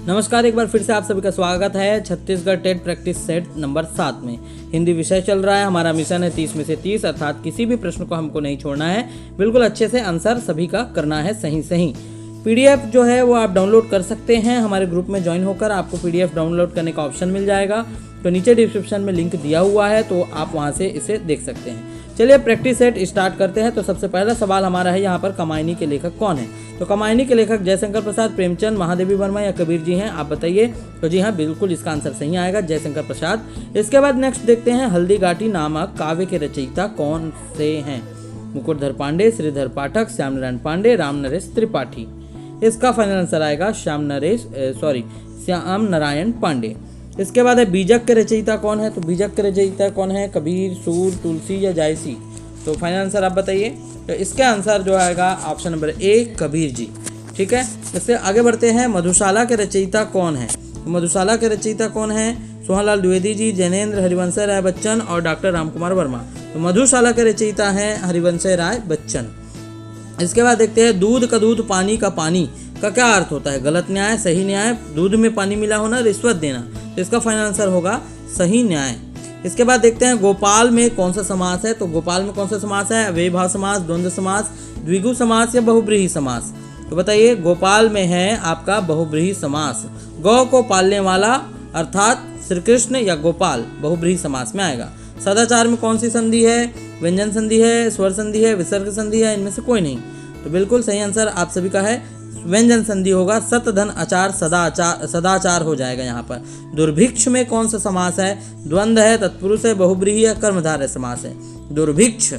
नमस्कार, एक बार फिर से आप सभी का स्वागत है Chhattisgarh TET practice set number 7 में। हिंदी विषय चल रहा है। हमारा मिशन है 30 में से 30, अर्थात किसी भी प्रश्न को हमको नहीं छोड़ना है, बिल्कुल अच्छे से आंसर सभी का करना है सही। पीडीएफ जो है वो आप डाउनलोड कर सकते हैं। हमारे ग्रुप में ज्वाइन होकर आपको पीडीएफ डाउनलोड करने का ऑप्शन मिल जाएगा, तो नीचे डिस्क्रिप्शन में लिंक दिया हुआ है, तो आप वहाँ से इसे देख सकते हैं। चलिए प्रैक्टिस सेट स्टार्ट करते हैं। तो सबसे पहला सवाल हमारा है यहाँ पर, कमायनी के लेखक कौन है? तो कमायनी के लेखक जयशंकर प्रसाद, प्रेमचंद, महादेवी वर्मा या कबीर जी हैं, आप बताइए। तो जी हाँ, बिल्कुल इसका आंसर सही आएगा, जयशंकर प्रसाद। इसके बाद नेक्स्ट देखते हैं, हल्दी घाटी नामक काव्य के रचयिता कौन से हैं? मुकुटधर पांडे, श्रीधर पाठक, श्याम नारायण पांडे, राम नरेश त्रिपाठी। इसका फाइनल आंसर आएगा श्याम नारायण पांडे। इसके बाद है, बीजक के रचयिता कौन है? तो बीजक के रचयिता कौन है? कबीर, सूर, तुलसी या जायसी? तो फाइनल आंसर आप बताइए। तो इसका आंसर जो आएगा option number A, Kabir ji. ठीक है, इससे आगे बढ़ते हैं, मधुशाला के रचयिता कौन है? तो मधुशाला के रचयिता कौन है? सोहनलाल द्विवेदी जी, जैनेन्द्र हरिवंश राय बच्चन और डॉक्टर रामकुमार वर्मा। तो मधुशाला के रचयिता हैं हरिवंश राय बच्चन। इसके बाद देखते हैं, दूध का दूध, पानी का पानी का क्या अर्थ होता है? गलत न्याय, सही न्याय, दूध में पानी मिला होना, रिश्वत देना। तो इसका फाइनल आंसर होगा सही न्याय। इसके बाद देखते हैं, गोपाल में कौन सा समास है? तो गोपाल में कौन सा समास है? अव्ययभाव समास, द्वंद्व समास, द्विगु समास या बहुब्रीहि समास? तो बताइए, गोपाल में है आपका बहुब्रीहि समास। गौ को पालने वाला अर्थात श्री कृष्ण या गोपाल बहुब्रीहि समास में आएगा। सदाचार में कौन सी संधि है? व्यंजन संधि है, स्वर संधि है, विसर्ग संधि है, इनमें से कोई नहीं। तो बिल्कुल सही आंसर आप सभी का है, व्यंजन संधि होगा। सत धन आचार सदाचार हो जाएगा यहाँ पर। दुर्भिक्ष में कौन सा समास है? द्वंद्व है, तत्पुरुष है, बहुब्रीहि या कर्मधारय समास है? दुर्भिक्ष।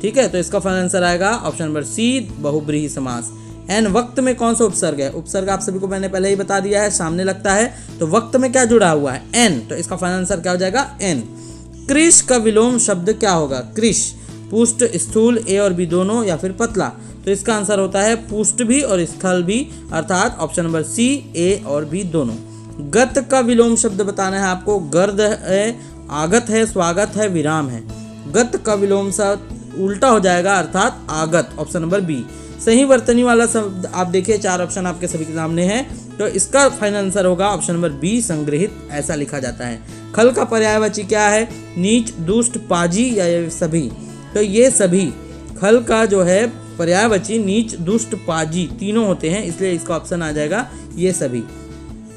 ठीक है, तो इसका फाइनल आंसर आएगा ऑप्शन नंबर सी, बहुब्रीहि समास। एन वक्त में कौन सा उपसर्ग है? उपसर्ग आप सभी को मैंने पहले ही बता दिया है, सामने लगता है। तो वक्त में क्या जुड़ा हुआ है? एन। तो इसका फाइनल आंसर क्या हो जाएगा? एन। कृश का विलोम शब्द क्या होगा? कृश पुष्ट, स्थूल, ए और बी दोनों या फिर पतला? तो इसका आंसर होता है पुष्ट भी और स्थल भी, अर्थात ऑप्शन नंबर सी, ए और बी दोनों। गत का विलोम शब्द बताना है आपको। गर्द है, आगत है, स्वागत है, विराम है। गत का विलोम शब्द उल्टा हो जाएगा, अर्थात आगत, ऑप्शन नंबर बी। सही वर्तनी वाला शब्द आप देखिए, 4 ऑप्शन आपके सभी के सामने हैं, तो इसका फाइनल आंसर होगा ऑप्शन नंबर बी, संग्रहित, ऐसा लिखा जाता है। खल का पर्यायवाची क्या है? नीच, दुष्ट, पाजी या ये सभी? तो ये सभी। खल का जो है पर्यायवाची नीच, दुष्ट, पाजी तीनों होते हैं, इसलिए इसका ऑप्शन आ जाएगा ये सभी।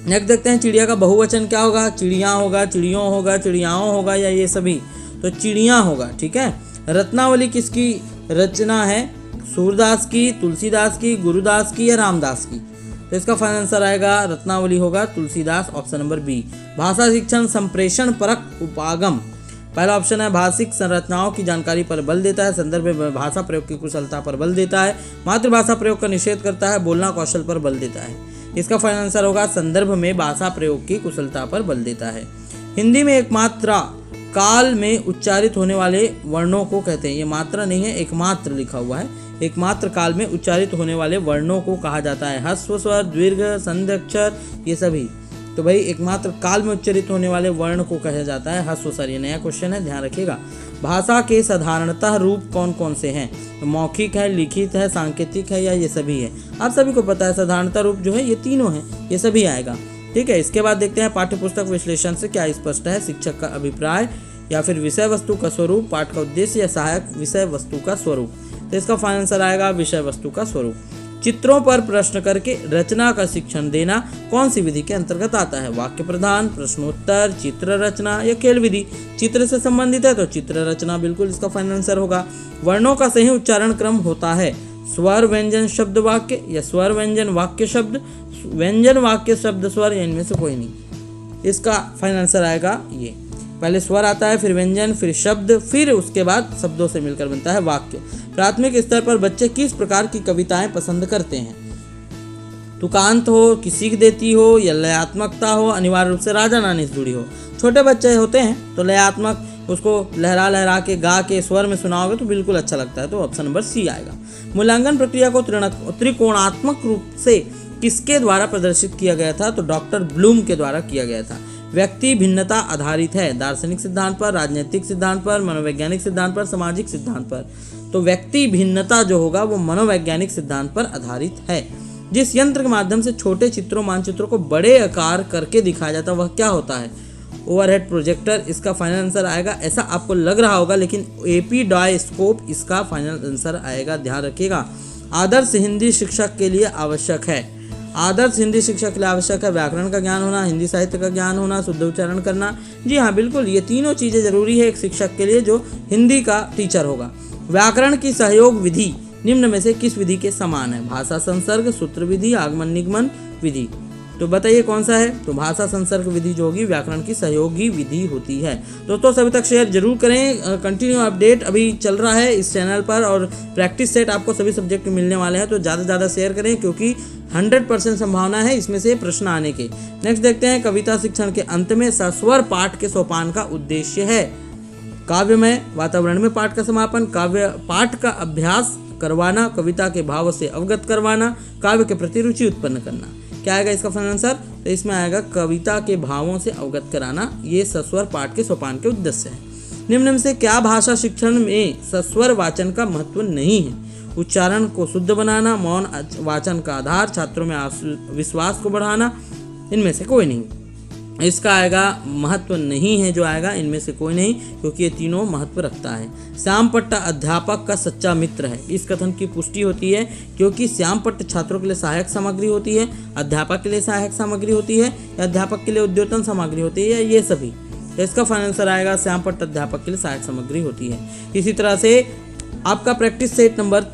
नेक्स्ट देखते हैं, चिड़िया का बहुवचन क्या होगा? चिड़िया होगा, चिड़ियों होगा, चिड़ियाओं होगा या ये सभी? तो चिड़िया होगा। ठीक है। रत्नावली किसकी रचना है? सूरदास की, तुलसीदास की, गुरुदास की या रामदास की? तो इसका फाइनल आंसर आएगा रत्नावली होगा, तुलसीदास, ऑप्शन नंबर बी। भाषा शिक्षण संप्रेषण परक उपागम, पहला ऑप्शन है भाषिक संरचनाओं की जानकारी पर बल देता है, संदर्भ में भाषा प्रयोग की कुशलता पर बल देता है, मातृभाषा प्रयोग का निषेध करता है, बोलना कौशल पर बल देता है। इसका फाइनल आंसर होगा संदर्भ में भाषा प्रयोग की कुशलता पर बल देता है। हिंदी में एक मात्रा काल में उच्चारित होने वाले वर्णों को कहते हैं। ये मात्रा नहीं है, एकमात्र लिखा हुआ है। एकमात्र काल में उच्चारित होने वाले वर्णों को कहा जाता है ह्रस्व स्वर, दीर्घ, संधि अक्षर, ये सभी। तो भाई एकमात्र काल में उच्चारित होने वाले वर्ण को कहा जाता है ह्रस्व स्वर। ये नया क्वेश्चन है, ध्यान रखिएगा। भाषा के साधारणतः रूप कौन कौन से हैं? तो मौखिक है, लिखित है, सांकेतिक है या ये सभी है? आप सभी को पता है साधारणतः रूप जो है ये तीनों है, ये सभी आएगा। ठीक है। इसके बाद देखते हैं, पाठ्यपुस्तक विश्लेषण से क्या स्पष्ट है? शिक्षक का अभिप्राय या फिर विषय वस्तु का स्वरूप, पाठ का उद्देश्य या सहायक विषय वस्तु का स्वरूप? तो इसका फाइनल आंसर आएगा विषय वस्तु का स्वरूप। चित्रों पर प्रश्न करके रचना का शिक्षण देना कौन सी विधि के अंतर्गत आता है? वाक्य प्रधान, प्रश्नोत्तर, चित्र रचना या खेल विधि? चित्र से संबंधित है तो चित्र रचना बिल्कुल इसका फाइनल आंसर होगा। वर्णों का सही उच्चारण क्रम होता है स्वर व्यंजन शब्द वाक्य या स्वर व्यंजन वाक्य शब्द, व्यंजन वाक्य शब्द स्वर या इनमें से कोई नहीं? इसका फाइनल आंसर आएगा ये, पहले स्वर आता है, फिर व्यंजन, फिर शब्द, फिर उसके बाद शब्दों से मिलकर बनता है वाक्य। प्राथमिक स्तर पर बच्चे किस प्रकार की कविताएं पसंद करते हैं? तुकांत हो, कि सीख देती हो या लयात्मकता हो, अनिवार्य रूप से राजा नानी से जुड़ी हो? छोटे बच्चे होते हैं तो लयात्मक, उसको लहरा लहरा के गा के स्वर में सुनाओगे तो बिल्कुल अच्छा लगता है, तो ऑप्शन नंबर सी आएगा। मूल्यांकन प्रक्रिया को त्रिकोणात्मक रूप से किसके द्वारा प्रदर्शित किया गया था? तो डॉक्टर ब्लूम के द्वारा किया गया था। व्यक्ति भिन्नता आधारित है, दार्शनिक सिद्धांत पर, राजनीतिक सिद्धांत पर, मनोवैज्ञानिक सिद्धांत पर, सामाजिक सिद्धांत पर? तो व्यक्ति भिन्नता जो होगा वो मनोवैज्ञानिक सिद्धांत पर आधारित है। जिस यंत्र के माध्यम से छोटे चित्रों मानचित्रों को बड़े आकार करके दिखाया जाता है वह क्या होता है? ओवरहेड प्रोजेक्टर इसका फाइनल आंसर आएगा। ऐसा आपको लग रहा होगा लेकिन एपीडायस्कोप इसका फाइनल आंसर आएगा, ध्यान रखिएगा। आदर्श हिंदी शिक्षक के लिए आवश्यक है, आदर्श हिंदी शिक्षक के लिए आवश्यक है व्याकरण का ज्ञान होना, हिंदी साहित्य का ज्ञान होना, शुद्ध उच्चारण करना। जी हाँ बिल्कुल, ये तीनों चीज़ें जरूरी है एक शिक्षक के लिए जो हिंदी का टीचर होगा। व्याकरण की सहयोग विधि निम्न में से किस विधि के समान है? भाषा संसर्ग, सूत्र विधि, आगमन निगमन विधि। तो बताइए कौन सा है? तो भाषा संसर्ग विधि जो होगी व्याकरण की सहयोगी विधि होती है। दोस्तों सभी तक शेयर जरूर करें। कंटिन्यू अपडेट अभी चल रहा है इस चैनल पर और प्रैक्टिस सेट आपको सभी सब्जेक्ट में मिलने वाले हैं, तो ज़्यादा से ज़्यादा शेयर करें क्योंकि 100% संभावना है इसमें से प्रश्न आने की। नेक्स्ट देखते हैं, कविता शिक्षण के अंत में सस्वर पाठ के सोपान का उद्देश्य है। काव्यमय वातावरण में पाठ का समापन, काव्य पाठ का अभ्यास करवाना, कविता के भाव से अवगत करवाना, काव्य के प्रति रुचि उत्पन्न करना। क्या आएगा इसका फाइनल आंसर? तो इसमें आएगा कविता के भावों से अवगत कराना। ये सस्वर पाठ के सोपान के उद्देश्य है। निम्न में से क्या भाषा शिक्षण में सस्वर वाचन का महत्व नहीं है? उच्चारण को शुद्ध बनाना, मौन वाचन का आधार, छात्रों में विश्वास को बढ़ाना, इनमें से कोई नहीं। इसका आएगा महत्व नहीं है, जो आएगा इनमें से कोई नहीं, क्योंकि ये तीनों महत्व रखता है। श्यामपट्ट अध्यापक का सच्चा मित्र है, इस कथन की पुष्टि होती है क्योंकि श्यामपट्ट छात्रों के लिए सहायक सामग्री होती है, अध्यापक के लिए सहायक सामग्री होती है, या अध्यापक के लिए उद्योतन सामग्री होती है, ये सभी। तो इसका फाइनल आंसर आएगा श्यामपट्ट अध्यापक के लिए सहायक सामग्री होती है। इसी तरह से आपका प्रैक्टिस सेट नंबर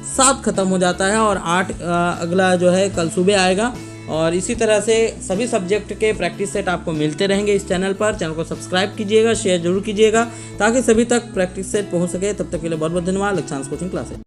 7 खत्म हो जाता है और 8 अगला जो है कल सुबह आएगा। और इसी तरह से सभी सब्जेक्ट के प्रैक्टिस सेट आपको मिलते रहेंगे इस चैनल पर। चैनल को सब्सक्राइब कीजिएगा, शेयर जरूर कीजिएगा ताकि सभी तक प्रैक्टिस सेट पहुंच सके। तब तक के लिए बहुत बहुत धन्यवाद। Lakshyansh coaching classes.